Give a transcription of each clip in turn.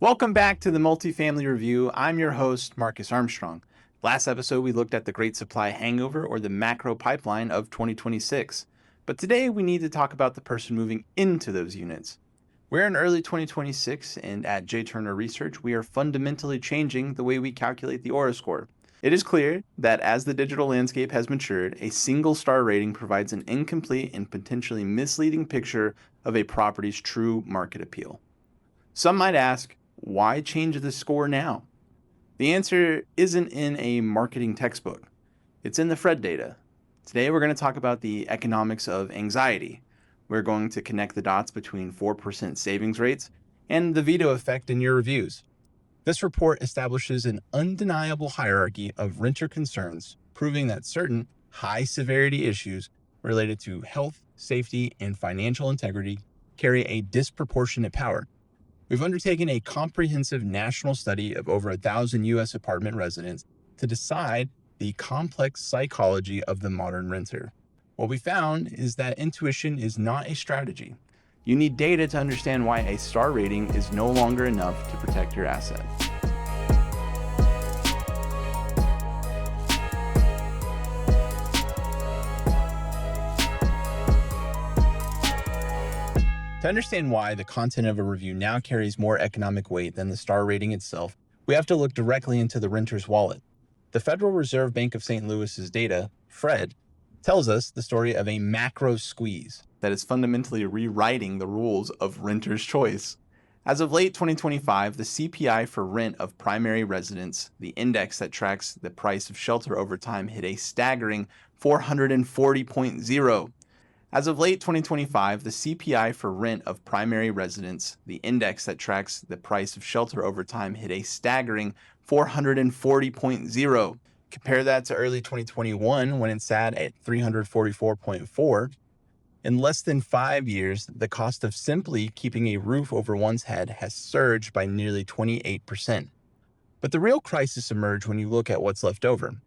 Welcome back to the Multifamily Review. I'm your host, Marcus Armstrong. Last episode, we looked at the Great Supply Hangover or the macro pipeline of 2026. But today, we need to talk about the person moving into those units. We're in early 2026, and at J. Turner Research, we are fundamentally changing the way we calculate the Aura score. It is clear that as the digital landscape has matured, a single star rating provides an incomplete and potentially misleading picture of a property's true market appeal. Some might ask, why change the score now? The answer isn't in a marketing textbook. It's in the Fred data. Today we're going to talk about the economics of anxiety. We're going to connect the dots between 4% savings rates and the veto effect in your reviews. This report establishes an undeniable hierarchy of renter concerns, proving that certain high-severity issues related to health, safety, and financial integrity carry a disproportionate power. We've undertaken a comprehensive national study of over 1,000 U.S. apartment residents to decide the complex psychology of the modern renter. What we found is that intuition is not a strategy. You need data to understand why a star rating is no longer enough to protect your asset. To understand why the content of a review now carries more economic weight than the star rating itself, we have to look directly into the renter's wallet. The Federal Reserve Bank of St. Louis's data, FRED, tells us the story of a macro squeeze that is fundamentally rewriting the rules of renter's choice. As of late 2025, the CPI for rent of primary residence, the index that tracks the price of shelter over time, hit a staggering 440.0. As of late 2025, the CPI for rent of primary residence, the index that tracks the price of shelter over time, hit a staggering 440.0. Compare that to early 2021 when it sat at 344.4. In less than 5 years, the cost of simply keeping a roof over one's head has surged by nearly 28%. But the real crisis emerged when you look at what's left over.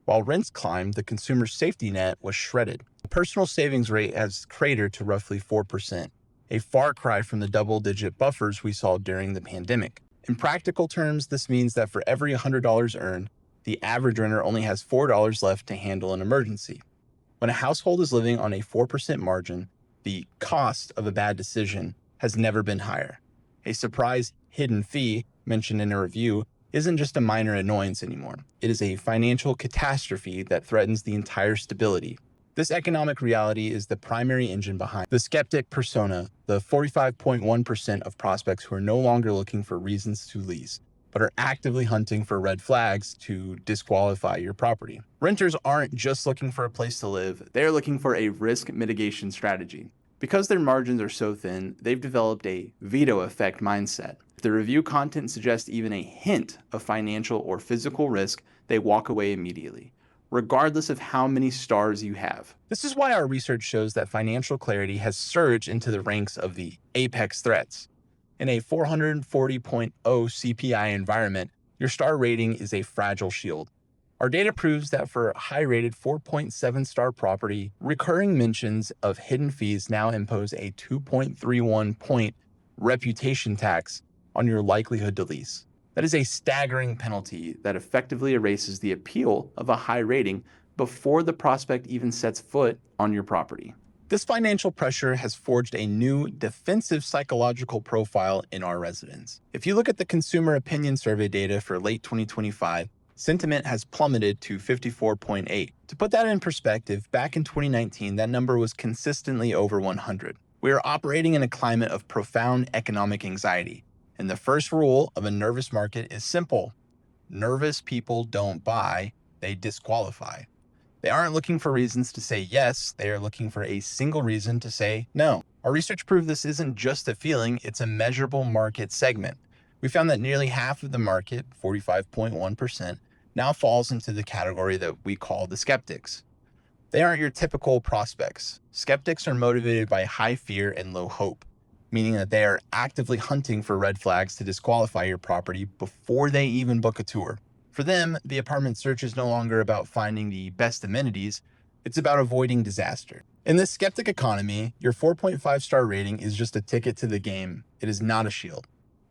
While rents climbed, the consumer safety net was shredded. The personal savings rate has cratered to roughly 4%, a far cry from the double-digit buffers we saw during the pandemic. In practical terms, this means that for every $100 earned, the average renter only has $4 left to handle an emergency. When a household is living on a 4% margin, the cost of a bad decision has never been higher. A surprise hidden fee mentioned in a review isn't just a minor annoyance anymore. It is a financial catastrophe that threatens the entire stability. This economic reality is the primary engine behind the skeptic persona, the 45.1% of prospects who are no longer looking for reasons to lease, but are actively hunting for red flags to disqualify your property. Renters aren't just looking for a place to live, they're looking for a risk mitigation strategy. Because their margins are so thin, they've developed a veto effect mindset. If the review content suggests even a hint of financial or physical risk, they walk away immediately, regardless of how many stars you have. This is why our research shows that financial clarity has surged into the ranks of the apex threats. In a 440.0 CPI environment, your star rating is a fragile shield. Our data proves that for a high-rated 4.7 star property, recurring mentions of hidden fees now impose a 2.31 point reputation tax on your likelihood to lease. That is a staggering penalty that effectively erases the appeal of a high rating before the prospect even sets foot on your property. This financial pressure has forged a new defensive psychological profile in our residents. If you look at the consumer opinion survey data for late 2025, sentiment has plummeted to 54.8. To put that in perspective, back in 2019, that number was consistently over 100. We are operating in a climate of profound economic anxiety. And the first rule of a nervous market is simple. Nervous people don't buy, they disqualify. They aren't looking for reasons to say yes, they are looking for a single reason to say no. Our research proved this isn't just a feeling, it's a measurable market segment. We found that nearly half of the market, 45.1%, now falls into the category that we call the skeptics. They aren't your typical prospects. Skeptics are motivated by high fear and low hope, meaning that they are actively hunting for red flags to disqualify your property before they even book a tour. For them, the apartment search is no longer about finding the best amenities, it's about avoiding disaster. In this skeptic economy, your 4.5 star rating is just a ticket to the game. It is not a shield.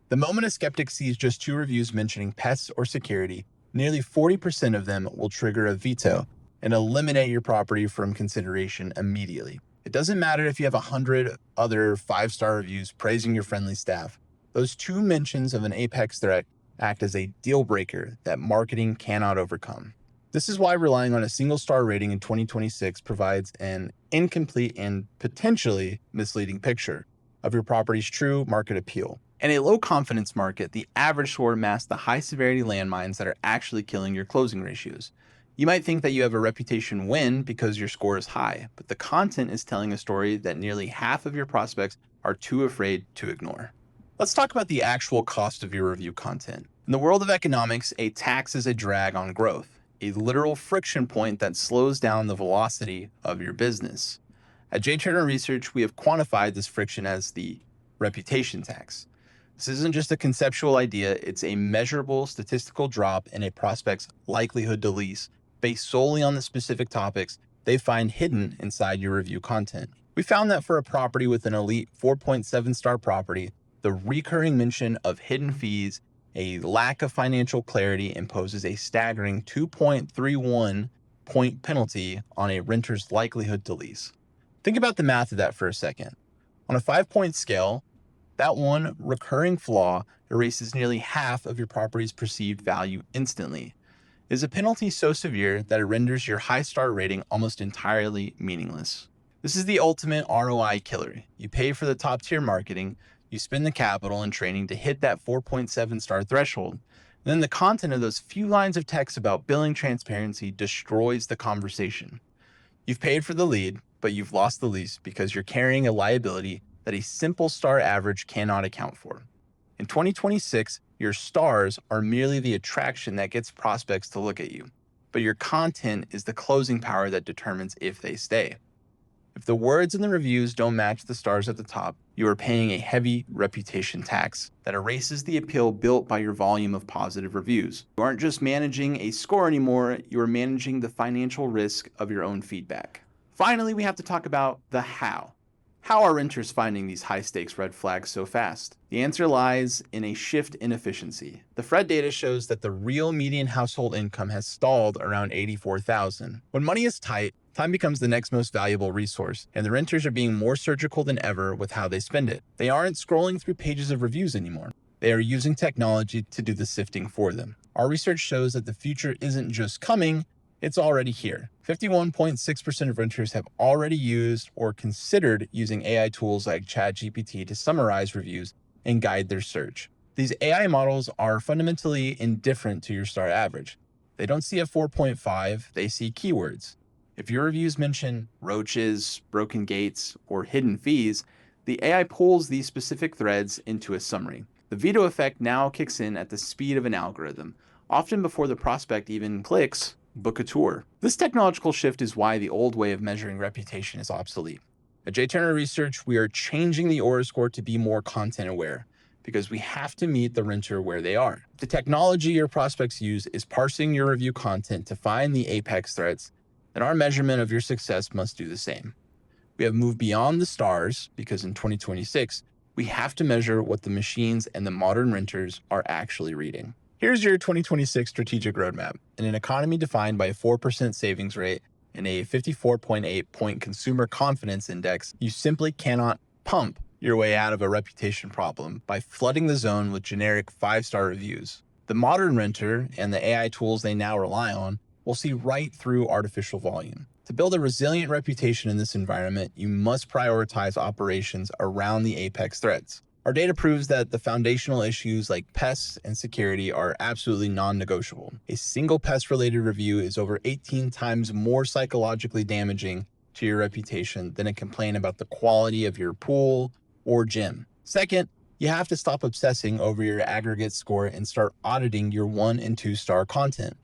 The moment a skeptic sees just 2 reviews mentioning pests or security, nearly 40% of them will trigger a veto and eliminate your property from consideration immediately. It doesn't matter if you have 100 other 5-star reviews praising your friendly staff. Those 2 mentions of an apex threat act as a deal breaker that marketing cannot overcome. This is why relying on a single-star rating in 2026 provides an incomplete and potentially misleading picture of your property's true market appeal. In a low-confidence market, the average score masks the high-severity landmines that are actually killing your closing ratios. You might think that you have a reputation win because your score is high, but the content is telling a story that nearly half of your prospects are too afraid to ignore. Let's talk about the actual cost of your review content. In the world of economics, a tax is a drag on growth, a literal friction point that slows down the velocity of your business. At J. Turner Research, we have quantified this friction as the reputation tax. This isn't just a conceptual idea, it's a measurable statistical drop in a prospect's likelihood to lease based solely on the specific topics they find hidden inside your review content. We found that for a property with an elite 4.7-star property, the recurring mention of hidden fees, a lack of financial clarity imposes a staggering 2.31 point penalty on a renter's likelihood to lease. Think about the math of that for a second. On a 5-point scale, that one recurring flaw erases nearly half of your property's perceived value instantly. It is a penalty so severe that it renders your high-star rating almost entirely meaningless. This is the ultimate ROI killer. You pay for the top-tier marketing, you spend the capital and training to hit that 4.7-star threshold. And then the content of those few lines of text about billing transparency destroys the conversation. You've paid for the lead, but you've lost the lease because you're carrying a liability that a simple star average cannot account for. In 2026, your stars are merely the attraction that gets prospects to look at you, but your content is the closing power that determines if they stay. If the words in the reviews don't match the stars at the top, you are paying a heavy reputation tax that erases the appeal built by your volume of positive reviews. You aren't just managing a score anymore, you are managing the financial risk of your own feedback. Finally, we have to talk about the how. How are renters finding these high-stakes red flags so fast? The answer lies in a shift in efficiency. The Fred data shows that the real median household income has stalled around $84,000. When money is tight, time becomes the next most valuable resource, and the renters are being more surgical than ever with how they spend it. They aren't scrolling through pages of reviews anymore. They are using technology to do the sifting for them. Our research shows that the future isn't just coming, it's already here. 51.6% of renters have already used or considered using AI tools like ChatGPT to summarize reviews and guide their search. These AI models are fundamentally indifferent to your star average. They don't see a 4.5, they see keywords. If your reviews mention roaches, broken gates, or hidden fees, the AI pulls these specific threads into a summary. The veto effect now kicks in at the speed of an algorithm, often before the prospect even clicks book a tour. This technological shift is why the old way of measuring reputation is obsolete. At J. Turner Research, we are changing the Aura score to be more content aware because we have to meet the renter where they are. The technology your prospects use is parsing your review content to find the apex threats, and our measurement of your success must do the same. We have moved beyond the stars because in 2026, we have to measure what the machines and the modern renters are actually reading. Here's your 2026 strategic roadmap. In an economy defined by a 4% savings rate and a 54.8-point consumer confidence index, you simply cannot pump your way out of a reputation problem by flooding the zone with generic 5-star reviews. The modern renter and the AI tools they now rely on will see right through artificial volume. To build a resilient reputation in this environment, you must prioritize operations around the apex threats. Our data proves that the foundational issues like pests and security are absolutely non-negotiable. A single pest-related review is over 18 times more psychologically damaging to your reputation than a complaint about the quality of your pool or gym. Second, you have to stop obsessing over your aggregate score and start auditing your 1- and 2-star content.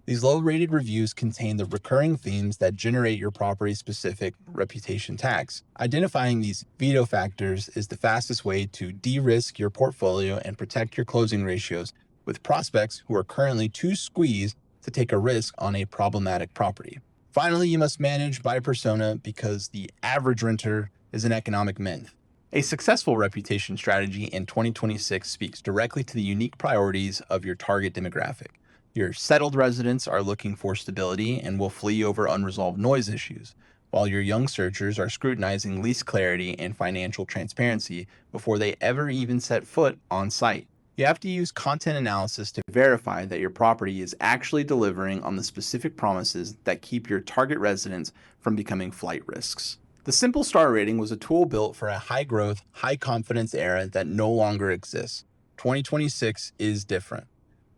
These low-rated reviews contain the recurring themes that generate your property-specific reputation tax. Identifying these veto factors is the fastest way to de-risk your portfolio and protect your closing ratios with prospects who are currently too squeezed to take a risk on a problematic property. Finally, you must manage by persona because the average renter is an economic myth. A successful reputation strategy in 2026 speaks directly to the unique priorities of your target demographic. Your settled residents are looking for stability and will flee over unresolved noise issues, while your young searchers are scrutinizing lease clarity and financial transparency before they ever even set foot on site. You have to use content analysis to verify that your property is actually delivering on the specific promises that keep your target residents from becoming flight risks. The simple star rating was a tool built for a high growth, high confidence era that no longer exists. 2026 is different.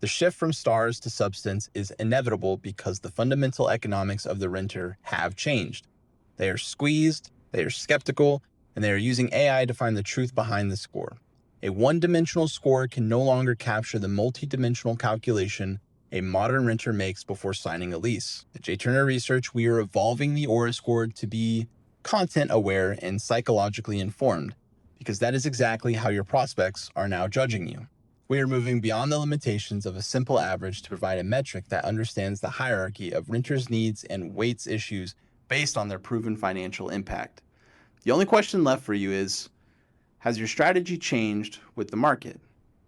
The shift from stars to substance is inevitable because the fundamental economics of the renter have changed. They are squeezed, they are skeptical, and they are using AI to find the truth behind the score. A one-dimensional score can no longer capture the multi-dimensional calculation a modern renter makes before signing a lease. At J. Turner Research, we are evolving the Aura score to be content aware and psychologically informed, because that is exactly how your prospects are now judging you. We are moving beyond the limitations of a simple average to provide a metric that understands the hierarchy of renters' needs and weights issues based on their proven financial impact. The only question left for you is, has your strategy changed with the market?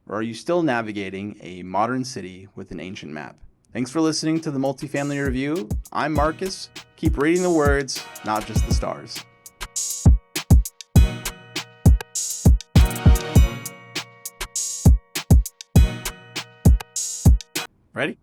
Or are you still navigating a modern city with an ancient map? Thanks for listening to the Multifamily Review. I'm Marcus. Keep reading the words, not just the stars. Ready?